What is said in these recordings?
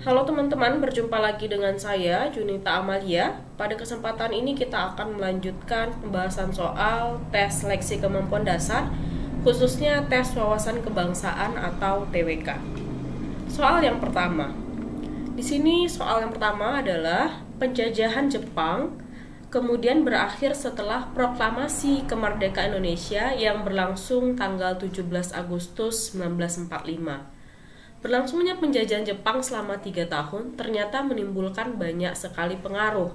Halo teman-teman, berjumpa lagi dengan saya, Junita Amalia. Pada kesempatan ini kita akan melanjutkan pembahasan soal tes seleksi kemampuan dasar, khususnya tes wawasan kebangsaan atau TWK. Soal yang pertama. Di sini soal yang pertama adalah penjajahan Jepang kemudian berakhir setelah proklamasi kemerdekaan Indonesia yang berlangsung tanggal 17 Agustus 1945. Berlangsungnya penjajahan Jepang selama 3 tahun ternyata menimbulkan banyak sekali pengaruh.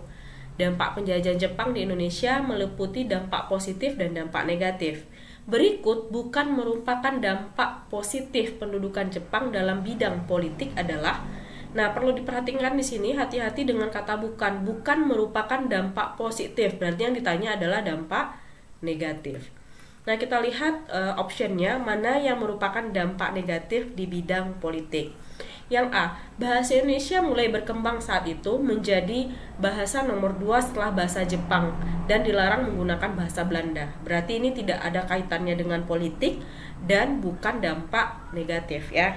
Dampak penjajahan Jepang di Indonesia meliputi dampak positif dan dampak negatif. Berikut bukan merupakan dampak positif pendudukan Jepang dalam bidang politik adalah, nah perlu diperhatikan di sini, hati-hati dengan kata bukan merupakan dampak positif, berarti yang ditanya adalah dampak negatif. Nah, kita lihat optionnya mana yang merupakan dampak negatif di bidang politik. Yang A, bahasa Indonesia mulai berkembang saat itu menjadi bahasa nomor 2 setelah bahasa Jepang dan dilarang menggunakan bahasa Belanda. Berarti ini tidak ada kaitannya dengan politik dan bukan dampak negatif ya.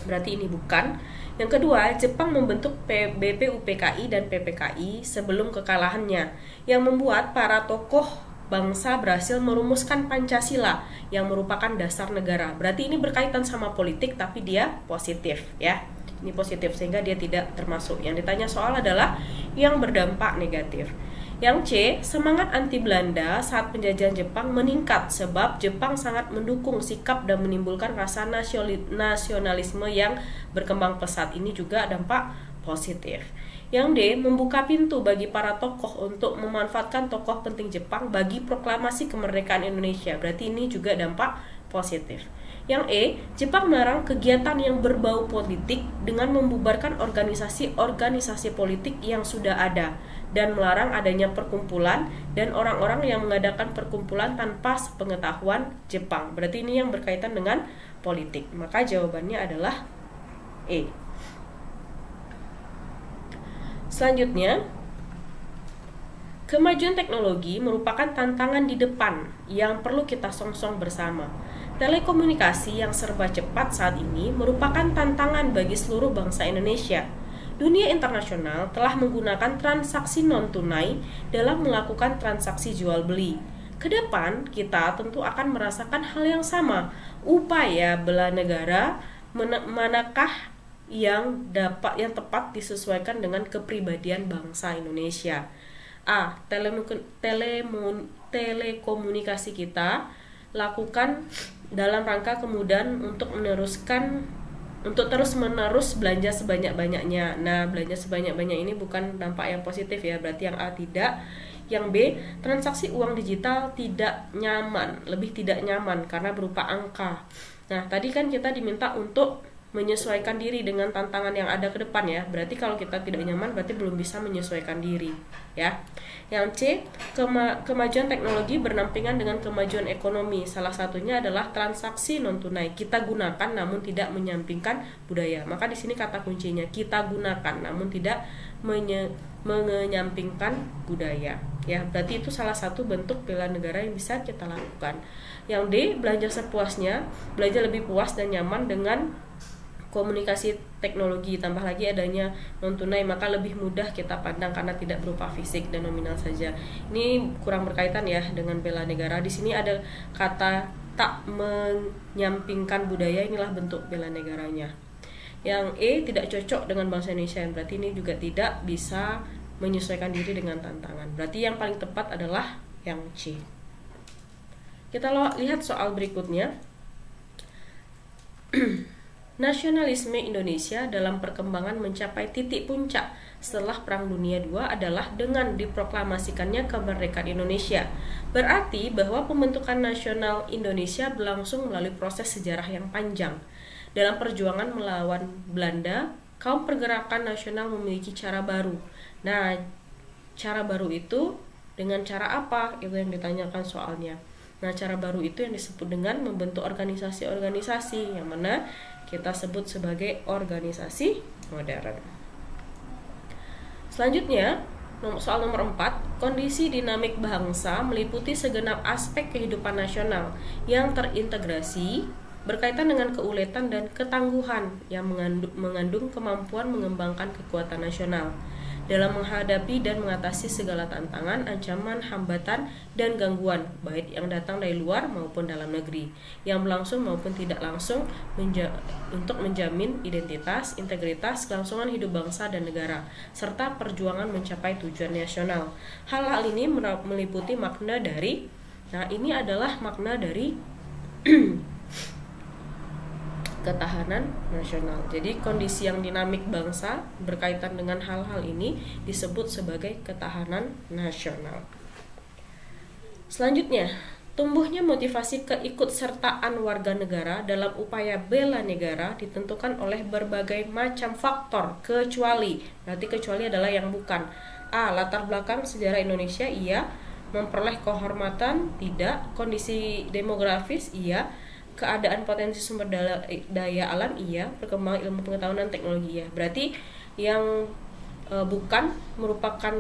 Berarti ini bukan. Yang kedua, Jepang membentuk BPUPKI dan PPKI sebelum kekalahannya, yang membuat para tokoh bangsa berhasil merumuskan Pancasila yang merupakan dasar negara. Berarti ini berkaitan sama politik tapi dia positif ya. Ini positif sehingga dia tidak termasuk. Yang ditanya soal adalah yang berdampak negatif. Yang C, semangat anti Belanda saat penjajahan Jepang meningkat sebab Jepang sangat mendukung sikap dan menimbulkan rasa nasionalisme yang berkembang pesat. Ini juga dampak positif. Yang D, membuka pintu bagi para tokoh untuk memanfaatkan tokoh penting Jepang bagi proklamasi kemerdekaan Indonesia. Berarti ini juga dampak positif. Yang E, Jepang melarang kegiatan yang berbau politik dengan membubarkan organisasi-organisasi politik yang sudah ada dan melarang adanya perkumpulan dan orang-orang yang mengadakan perkumpulan tanpa sepengetahuan Jepang. Berarti ini yang berkaitan dengan politik. Maka jawabannya adalah E. Selanjutnya, kemajuan teknologi merupakan tantangan di depan yang perlu kita song-song bersama. Telekomunikasi yang serba cepat saat ini merupakan tantangan bagi seluruh bangsa Indonesia. Dunia internasional telah menggunakan transaksi non-tunai dalam melakukan transaksi jual-beli. Kedepan, kita tentu akan merasakan hal yang sama. Upaya bela negara manakah yang tepat disesuaikan dengan kepribadian bangsa Indonesia. A. Telekomunikasi kita lakukan dalam rangka kemudahan untuk terus menerus belanja sebanyak-banyaknya. Nah, belanja sebanyak-banyak ini bukan dampak yang positif ya, berarti yang A tidak. Yang B, transaksi uang digital tidak nyaman, lebih tidak nyaman karena berupa angka. Nah, tadi kan kita diminta untuk menyesuaikan diri dengan tantangan yang ada ke depan ya. Berarti kalau kita tidak nyaman berarti belum bisa menyesuaikan diri ya. Yang C, kemajuan teknologi berdampingan dengan kemajuan ekonomi. Salah satunya adalah transaksi non tunai. Kita gunakan namun tidak menyampingkan budaya. Maka di sini kata kuncinya kita gunakan namun tidak menyampingkan budaya. Ya, berarti itu salah satu bentuk bela negara yang bisa kita lakukan. Yang D, belanja sepuasnya, belanja lebih puas dan nyaman dengan komunikasi teknologi, tambah lagi adanya non tunai maka lebih mudah kita pandang karena tidak berupa fisik dan nominal saja. Ini kurang berkaitan ya dengan bela negara. Di sini ada kata tak menyampingkan budaya, inilah bentuk bela negaranya. Yang E, tidak cocok dengan bangsa Indonesia, berarti ini juga tidak bisa menyesuaikan diri dengan tantangan. Berarti yang paling tepat adalah yang C. Kita lihat soal berikutnya. Nasionalisme Indonesia dalam perkembangan mencapai titik puncak setelah Perang Dunia II adalah dengan diproklamasikannya kemerdekaan Indonesia. Berarti bahwa pembentukan nasional Indonesia berlangsung melalui proses sejarah yang panjang. Dalam perjuangan melawan Belanda, kaum pergerakan nasional memiliki cara baru. Nah, cara baru itu dengan cara apa? Itu yang ditanyakan soalnya. Nah, cara baru itu yang disebut dengan membentuk organisasi-organisasi, yang mana kita sebut sebagai organisasi modern. Selanjutnya, soal nomor 4, kondisi dinamik bangsa meliputi segenap aspek kehidupan nasional yang terintegrasi berkaitan dengan keuletan dan ketangguhan yang mengandung kemampuan mengembangkan kekuatan nasional dalam menghadapi dan mengatasi segala tantangan, ancaman, hambatan, dan gangguan, baik yang datang dari luar maupun dalam negeri, yang berlangsung maupun tidak langsung untuk menjamin identitas, integritas, kelangsungan hidup bangsa dan negara, serta perjuangan mencapai tujuan nasional. Hal-hal ini meliputi makna dari, ini adalah makna dari ketahanan nasional. Jadi kondisi yang dinamik bangsa berkaitan dengan hal-hal ini disebut sebagai ketahanan nasional. Selanjutnya, tumbuhnya motivasi keikutsertaan warga negara dalam upaya bela negara ditentukan oleh berbagai macam faktor kecuali. Berarti kecuali adalah yang bukan. A. Latar belakang sejarah Indonesia, iya. Memperoleh kehormatan, tidak. Kondisi demografis, iya. Keadaan potensi sumber daya alam, iya. Perkembangan ilmu pengetahuan dan teknologi, iya. Berarti yang bukan merupakan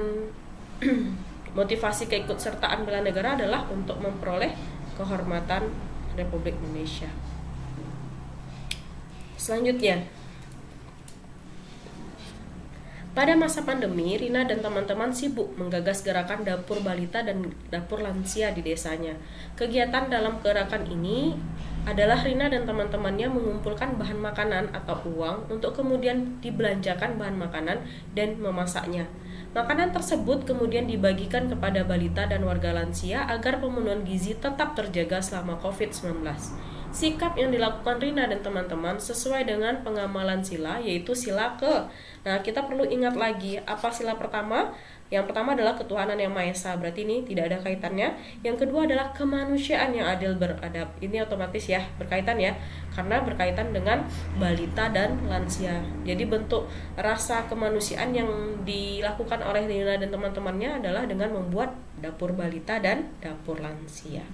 motivasi keikutsertaan bela negara adalah untuk memperoleh kehormatan Republik Indonesia. Selanjutnya, pada masa pandemi, Rina dan teman-teman sibuk menggagas gerakan dapur balita dan dapur lansia di desanya. Kegiatan dalam gerakan ini adalah Rina dan teman-temannya mengumpulkan bahan makanan atau uang untuk kemudian dibelanjakan bahan makanan dan memasaknya. Makanan tersebut kemudian dibagikan kepada balita dan warga lansia agar pemenuhan gizi tetap terjaga selama COVID-19. Sikap yang dilakukan Rina dan teman-teman sesuai dengan pengamalan sila, yaitu sila ke. Nah, kita perlu ingat lagi, apa sila pertama? Yang pertama adalah ketuhanan yang Maha Esa, berarti ini tidak ada kaitannya. Yang kedua adalah kemanusiaan yang adil beradab. Ini otomatis ya, berkaitan ya, karena berkaitan dengan balita dan lansia. Jadi bentuk rasa kemanusiaan yang dilakukan oleh Rina dan teman-temannya adalah dengan membuat dapur balita dan dapur lansia.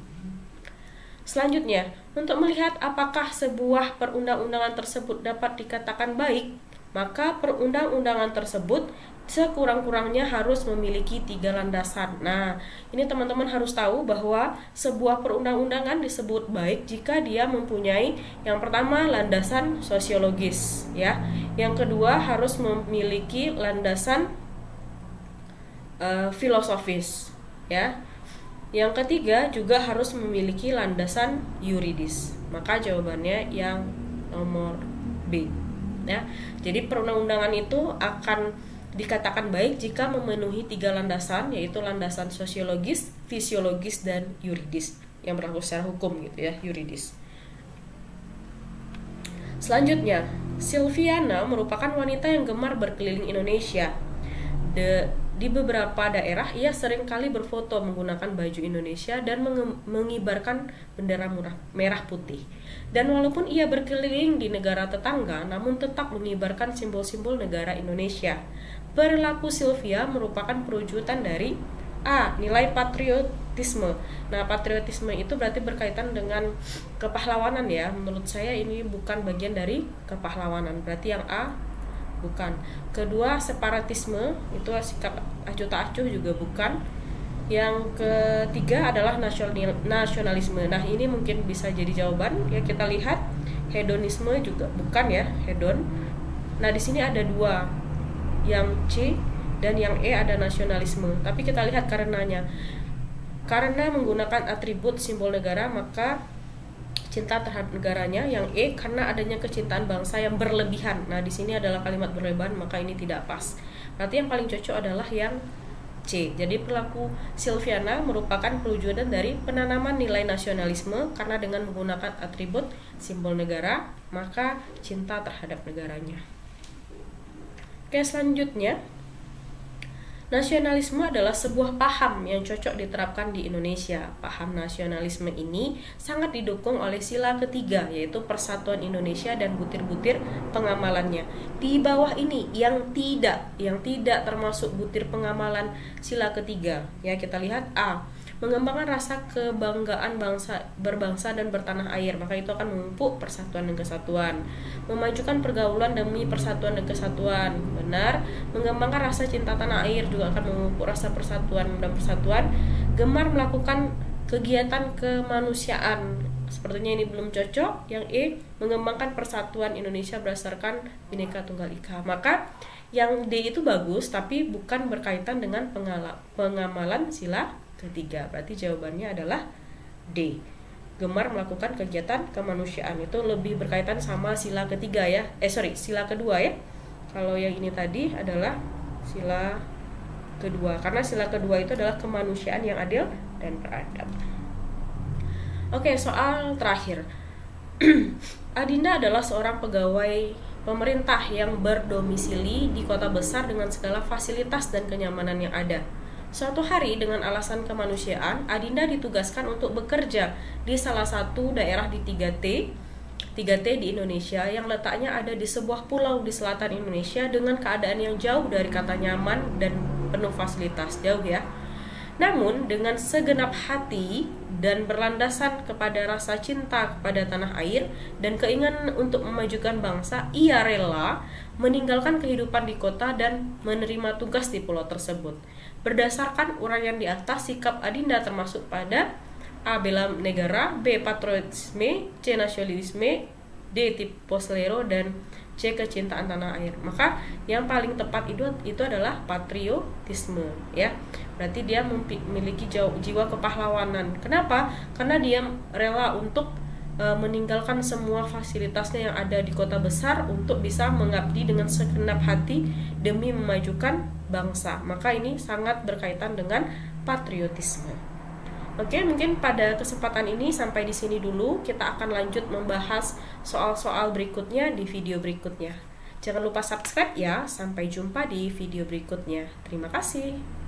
Selanjutnya, untuk melihat apakah sebuah perundang-undangan tersebut dapat dikatakan baik, maka perundang-undangan tersebut sekurang-kurangnya harus memiliki 3 landasan. Nah, ini teman-teman harus tahu bahwa sebuah perundang-undangan disebut baik jika dia mempunyai yang pertama landasan sosiologis, ya. Yang kedua harus memiliki landasan filosofis, ya. Yang ketiga juga harus memiliki landasan yuridis. Maka jawabannya yang nomor B, ya. Jadi perundang-undangan itu akan dikatakan baik jika memenuhi 3 landasan, yaitu landasan sosiologis, fisiologis, dan yuridis yang berlaku secara hukum gitu ya, yuridis. Selanjutnya, Silviana merupakan wanita yang gemar berkeliling Indonesia. Di beberapa daerah ia sering kali berfoto menggunakan baju Indonesia dan mengibarkan bendera merah putih. Dan walaupun ia berkeliling di negara tetangga, namun tetap mengibarkan simbol-simbol negara Indonesia. Perilaku Sylvia merupakan perwujudan dari A. Nilai patriotisme. Nah, patriotisme itu berarti berkaitan dengan kepahlawanan ya. Menurut saya ini bukan bagian dari kepahlawanan. Berarti yang A bukan. Kedua, separatisme, itu sikap acuh tak acuh juga bukan. Yang ketiga adalah nasionalisme. Nah, ini mungkin bisa jadi jawaban. Ya, kita lihat hedonisme juga bukan ya, hedon. Nah, di sini ada 2. Yang C dan yang E ada nasionalisme. Tapi kita lihat karenanya. Karena menggunakan atribut simbol negara, maka cinta terhadap negaranya. Yang E karena adanya kecintaan bangsa yang berlebihan. Nah, di sini adalah kalimat berlebihan, maka ini tidak pas. Berarti yang paling cocok adalah yang C. Jadi perilaku Silviana merupakan perwujudan dari penanaman nilai nasionalisme karena dengan menggunakan atribut simbol negara, maka cinta terhadap negaranya. Oke, selanjutnya, nasionalisme adalah sebuah paham yang cocok diterapkan di Indonesia. Paham nasionalisme ini sangat didukung oleh sila ketiga, yaitu persatuan Indonesia dan butir-butir pengamalannya. Di bawah ini yang tidak termasuk butir pengamalan sila ketiga. Ya, kita lihat A. Mengembangkan rasa kebanggaan berbangsa dan bertanah air, maka itu akan memupuk persatuan dan kesatuan. Memajukan pergaulan demi persatuan dan kesatuan, benar. Mengembangkan rasa cinta tanah air juga akan memupuk rasa persatuan dan persatuan. Gemar melakukan kegiatan kemanusiaan sepertinya ini belum cocok. Yang E, mengembangkan persatuan Indonesia berdasarkan Bhinneka Tunggal Ika. Maka yang D itu bagus, tapi bukan berkaitan dengan pengamalan sila ketiga. Berarti jawabannya adalah D. Gemar melakukan kegiatan kemanusiaan, itu lebih berkaitan sama sila ketiga ya. Sila kedua ya. Kalau yang ini tadi adalah sila kedua, karena sila kedua itu adalah kemanusiaan yang adil dan beradab. Oke, soal terakhir. Adinda adalah seorang pegawai pemerintah yang berdomisili di kota besar dengan segala fasilitas dan kenyamanan yang ada. Suatu hari dengan alasan kemanusiaan, Adinda ditugaskan untuk bekerja di salah satu daerah di 3T di Indonesia yang letaknya ada di sebuah pulau di selatan Indonesia dengan keadaan yang jauh dari kata nyaman dan penuh fasilitas. Jauh ya. Namun dengan segenap hati dan berlandasan kepada rasa cinta kepada tanah air dan keinginan untuk memajukan bangsa, ia rela meninggalkan kehidupan di kota dan menerima tugas di pulau tersebut. Berdasarkan uraian di atas, sikap Adinda termasuk pada A. Bela negara, B. Patriotisme, C. Nasionalisme, D. Tifoslero, dan C. Kecintaan tanah air. Maka yang paling tepat itu adalah patriotisme ya. Berarti dia memiliki jiwa kepahlawanan. Kenapa? Karena dia rela untuk meninggalkan semua fasilitasnya yang ada di kota besar untuk bisa mengabdi dengan segenap hati demi memajukan bangsa. Maka ini sangat berkaitan dengan patriotisme. Oke, mungkin pada kesempatan ini sampai di sini dulu. Kita akan lanjut membahas soal-soal berikutnya di video berikutnya. Jangan lupa subscribe ya. Sampai jumpa di video berikutnya. Terima kasih.